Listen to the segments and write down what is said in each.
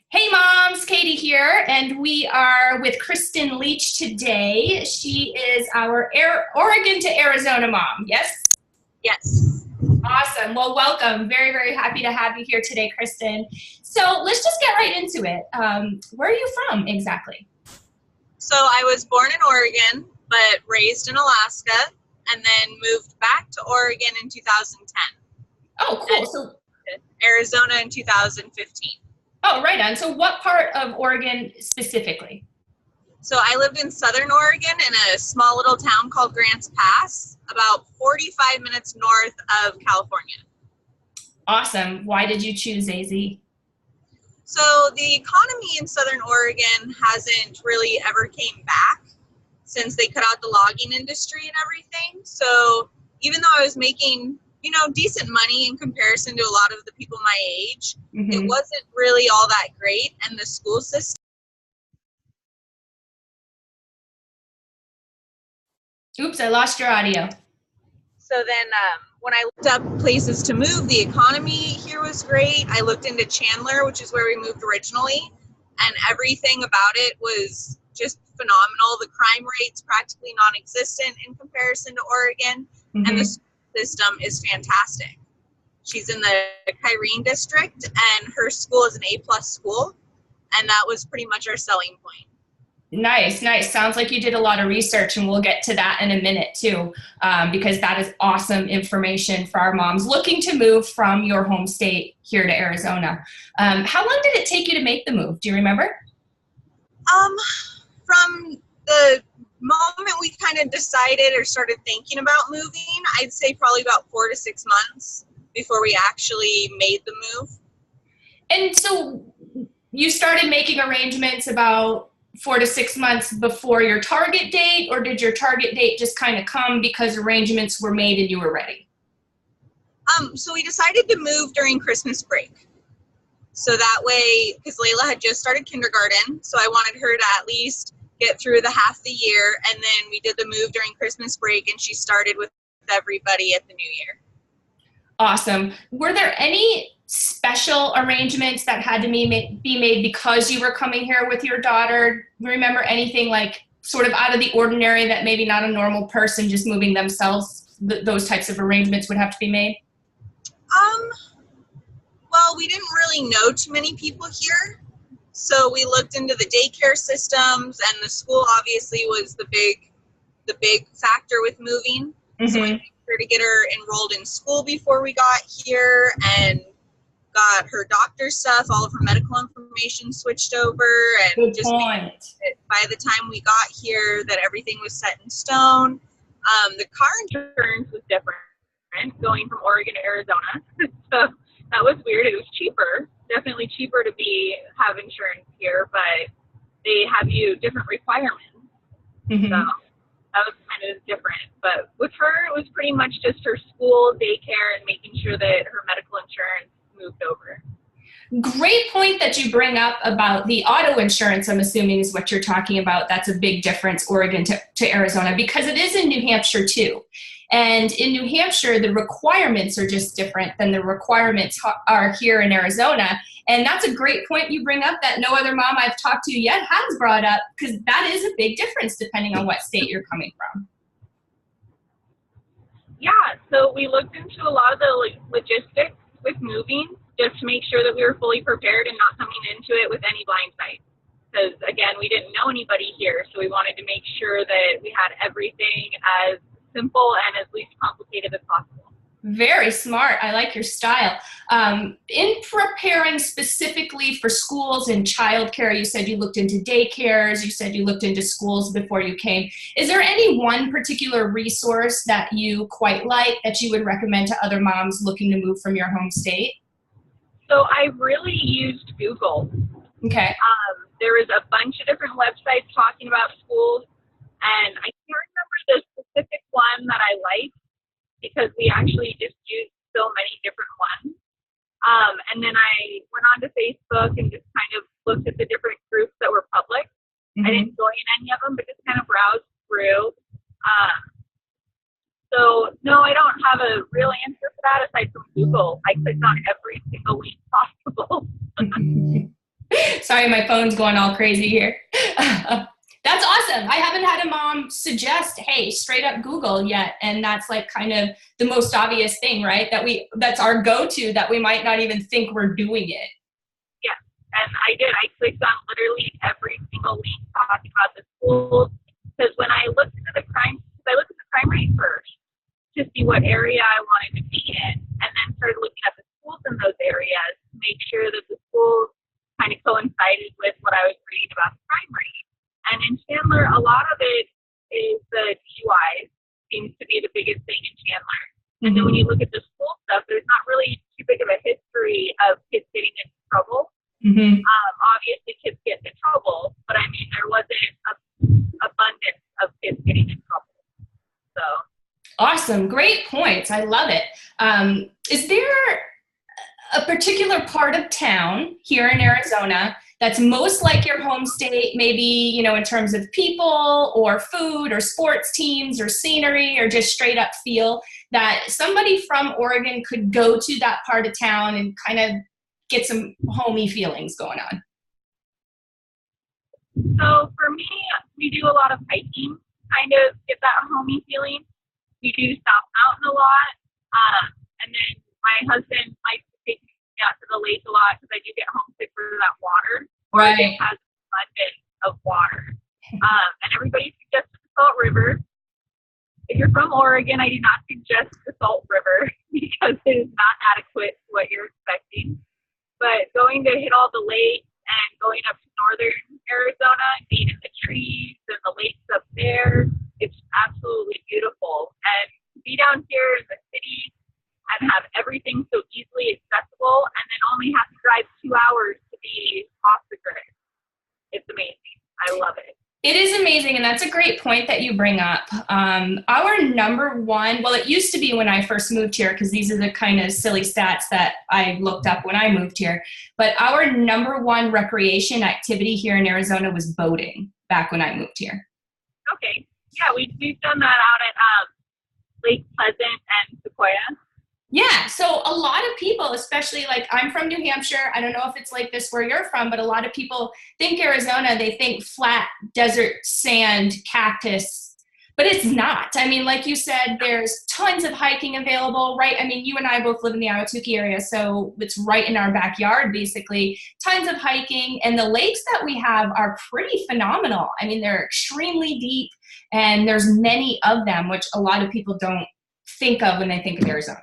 Hey moms, Katie here, and we are with Krysten Leach today. She is our Oregon to Arizona mom, yes? Yes. Awesome. Well, welcome. Very, very happy to have you here today, Krysten. So let's just get right into it. Where are you from exactly? So I was born in Oregon, but raised in Alaska, and then moved back to Oregon in 2010 Oh, cool. and So, Arizona in 2015. oh, right on. So what part of Oregon specifically? So I lived in Southern Oregon in a small little town called Grants Pass, about 45 minutes north of California. Awesome. Why did you choose AZ? So the economy in Southern Oregon hasn't really ever came back since they cut out the logging industry and everything. So even though I was making, decent money in comparison to a lot of the people my age, it Mm-hmm. wasn't really all that great. And the school system. Oops, I lost your audio. So then when I looked up places to move, the economy here was great. I looked into Chandler, which is where we moved originally, and everything about it was just phenomenal. The crime rate's practically non-existent in comparison to Oregon, and the Mm-hmm. school system is fantastic. She's in the Kyrene district, and her school is an A-plus school, and that was pretty much our selling point. Nice, nice. Sounds like you did a lot of research, and we'll get to that in a minute too, because that is awesome information for our moms looking to move from your home state here to Arizona. How long did it take you to make the move? Do you remember? Um, from the moment we kind of decided or started thinking about moving, I'd say probably about 4 to 6 months before we actually made the move. And so you started making arrangements about 4 to 6 months before your target date, or did your target date just kind of come because arrangements were made and you were ready? So we decided to move during Christmas break. So that way, because Layla had just started kindergarten, so I wanted her to at least get through the half the year, and then we did the move during Christmas break, and she started with everybody at the new year. Awesome. Were there any special arrangements that had to be made because you were coming here with your daughter? Remember anything like sort of out of the ordinary that maybe not a normal person just moving themselves, those types of arrangements would have to be made? Um, well, we didn't really know too many people here. So we looked into the daycare systems, and the school obviously was the big factor with moving. So we Mm-hmm. made sure to get her enrolled in school before we got here, and got her doctor stuff, all of her medical information switched over, and Good just made point. it by the time we got here that everything was set in stone. The car insurance was different going from Oregon to Arizona. So that was weird. It was cheaper, definitely cheaper to have insurance here, but they have you different requirements. So Mm-hmm. that was kind of different. But with her, it was pretty much just her school, daycare, and making sure that her medical insurance moved over. Great point that you bring up about the auto insurance, I'm assuming is what you're talking about. That's a big difference, Oregon to Arizona, because it is in New Hampshire too. And in New Hampshire, the requirements are just different than the requirements are here in Arizona. And that's a great point you bring up that no other mom I've talked to yet has brought up, because that is a big difference depending on what state you're coming from. Yeah, so we looked into a lot of the logistics with moving just to make sure that we were fully prepared and not coming into it with any blind sight. Because again, we didn't know anybody here, so we wanted to make sure that we had everything as simple and as least complicated as possible. Very smart. I like your style. In preparing specifically for schools and childcare, you said you looked into daycares, you said you looked into schools before you came. Is there any one particular resource that you quite like that you would recommend to other moms looking to move from your home state? So I really used Google. Okay. There was a bunch of different websites talking about schools, and I can't remember the specific one that I liked because we actually just used so many different ones. And then I went on to Facebook and just kind of looked at the different groups that were public. I Mm-hmm. didn't join any of them, but just kind of browsed through. So no, I don't have a real answer for that aside from Google. I clicked on every single link possible. Sorry, my phone's going all crazy here. That's awesome. I haven't had a mom suggest, hey, straight up Google yet. And that's like kind of the most obvious thing, right? That's our go-to, that we might not even think we're doing it. Yeah. And I did. I clicked on literally every single link talking about the schools. Because when I looked at the crime rate first to see what area I wanted to be in, and then started looking at the schools in those areas to make sure that the schools kind of coincided with what I was reading about the crime rate. And in Chandler, a lot of it is the DUIs seems to be the biggest thing in Chandler. And then when you look at the school stuff, there's not really too big of a history of kids getting into trouble. Obviously, kids get into trouble, but I mean, there wasn't an abundance of kids getting in trouble. So awesome. Great points. I love it. Is there a particular part of town here in Arizona that's most like your home state, maybe, you know, in terms of people or food or sports teams or scenery or just straight up feel, that somebody from Oregon could go to that part of town and kind of get some homey feelings going on? So for me, we do a lot of hiking, kind of get that homey feeling. We do South Mountain a lot. And then my husband likes to take me out to the lake a lot because I do get homesick for that water. Oregon has an abundance of water. And everybody suggests the Salt River. If you're from Oregon, I do not suggest the Salt River because it is not adequate to what you're expecting. But going to hit all the lakes and going up to northern Arizona and being in the trees and the lakes up there, it's absolutely beautiful. And to be down here in the city and have everything so easily accessible and then only have to drive 2 hours to be off the grid, it's amazing. I love it. It is amazing, and that's a great point that you bring up. Our number one, well, it used to be when I first moved here, because these are the kind of silly stats that I looked up when I moved here, but our number one recreation activity here in Arizona was boating back when I moved here. Okay. Yeah, we've done that out at Lake Pleasant and Sequoia. Yeah, so a lot of people, especially like I'm from New Hampshire, I don't know if it's like this where you're from, but a lot of people think Arizona, they think flat, desert, sand, cactus, but it's not. I mean, like you said, there's tons of hiking available, right? I mean, you and I both live in the Ahwatukee area, so it's right in our backyard, basically. Tons of hiking, and the lakes that we have are pretty phenomenal. I mean, they're extremely deep, and there's many of them, which a lot of people don't think of when they think of Arizona.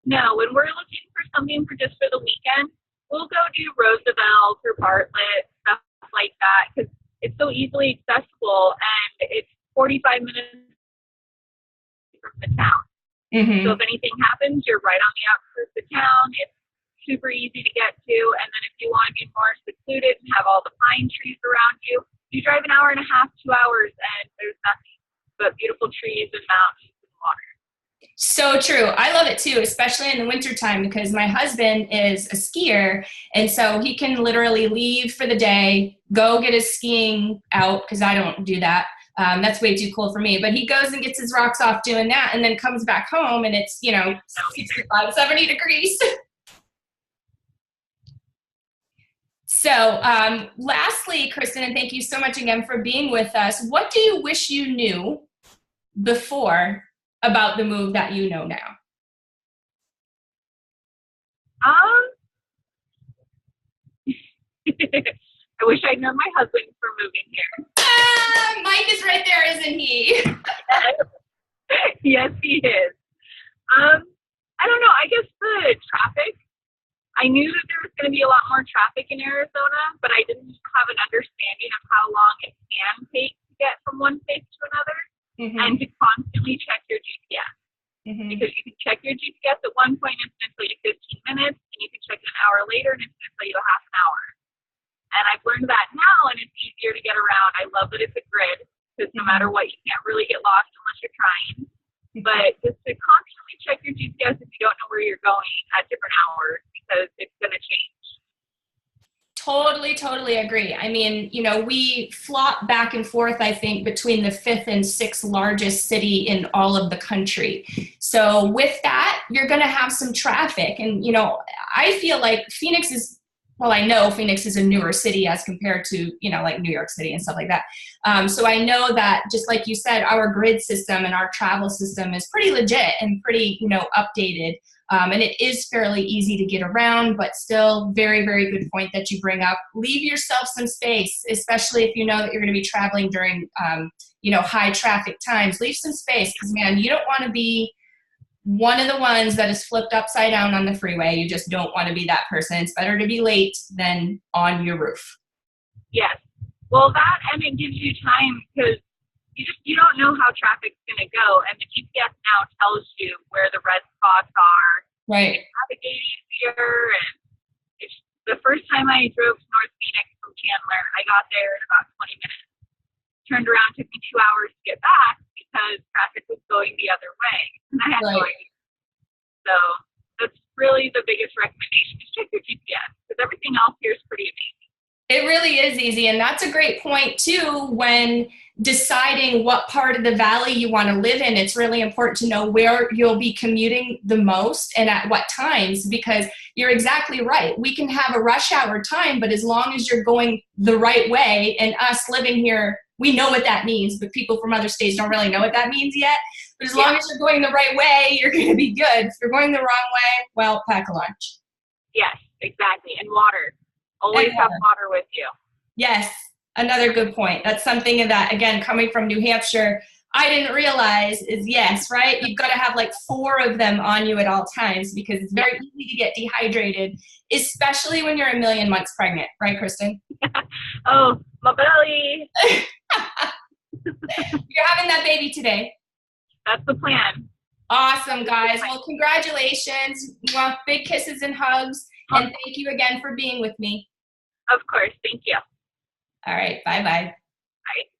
No, when we're looking for something for just for the weekend, we'll go do Roosevelt or Bartlett, stuff like that, because it's so easily accessible and it's 45 minutes from the town. So if anything happens, you're right on the outskirts of town. It's super easy to get to. And then if you want to be more secluded and have all the pine trees around you, you drive an hour and a half, 2 hours, and there's nothing but beautiful trees and mountains and water. So true. I love it too, especially in the wintertime, because my husband is a skier. And so he can literally leave for the day, go get his skiing out, because I don't do that. That's way too cool for me. But he goes and gets his rocks off doing that and then comes back home and it's, 65, 70 degrees. So lastly, Krysten, and thank you so much again for being with us. What do you wish you knew before about the move that you know now? I wish I'd known my husband for moving here. Mike is right there, isn't he? Yes, he is. I don't know. I guess the traffic. I knew that there was going to be a lot more traffic in Arizona, but I didn't have an understanding of how long it can take to get from one place to another. And to constantly check your GPS. Because you can check your GPS at one point and it's going to tell you 15 minutes, and you can check it an hour later and it's going to tell you a half an hour. And I've learned that now, and it's easier to get around. I love that it's a grid, because no matter what, you can't really get lost unless you're trying. But just to constantly check your GPS if you don't know where you're going at different hours, because it's going to change. Totally agree. I mean, we flop back and forth, I think, between the 5th and 6th largest city in all of the country. So with that, you're going to have some traffic. And, I feel like Phoenix is well, I know Phoenix is a newer city as compared to, like New York City and stuff like that. So I know that, just like you said, our grid system and our travel system is pretty legit and pretty, updated. And it is fairly easy to get around, but still very, very good point that you bring up. Leave yourself some space, especially if you know that you're going to be traveling during, high traffic times. Leave some space, because, man, you don't want to be one of the ones that is flipped upside down on the freeway. You just don't want to be that person. It's better to be late than on your roof. Yes. Well, that, and it gives you time, because you don't know how traffic's going to go, and the GPS now tells you where the red spots are. Right. You can navigate easier, and the first time I drove to North Phoenix from Chandler, I got there in about 20 minutes. Turned around, took me 2 hours to get back because traffic was going the other way, and I had no idea. So that's really the biggest recommendation, is check your GPS, because everything else here is pretty amazing. It really is easy, and that's a great point too. When deciding what part of the valley you want to live in, it's really important to know where you'll be commuting the most and at what times, because you're exactly right. We can have a rush hour time, but as long as you're going the right way, and us living here, we know what that means, but people from other states don't really know what that means yet. But as long as you're going the right way, you're going to be good. If you're going the wrong way, well, pack a lunch. Yes, exactly. And water. Always have water with you. Yes, another good point. That's something that, again, coming from New Hampshire, I didn't realize is, yes, right? You've got to have like 4 of them on you at all times, because it's very easy to get dehydrated, especially when you're a million months pregnant. Right, Krysten? Oh, my belly. You're having that baby today. That's the plan. Awesome, guys. Well, congratulations. Big kisses and hugs. And thank you again for being with me. Of course. Thank you. All right. Bye-bye. Bye.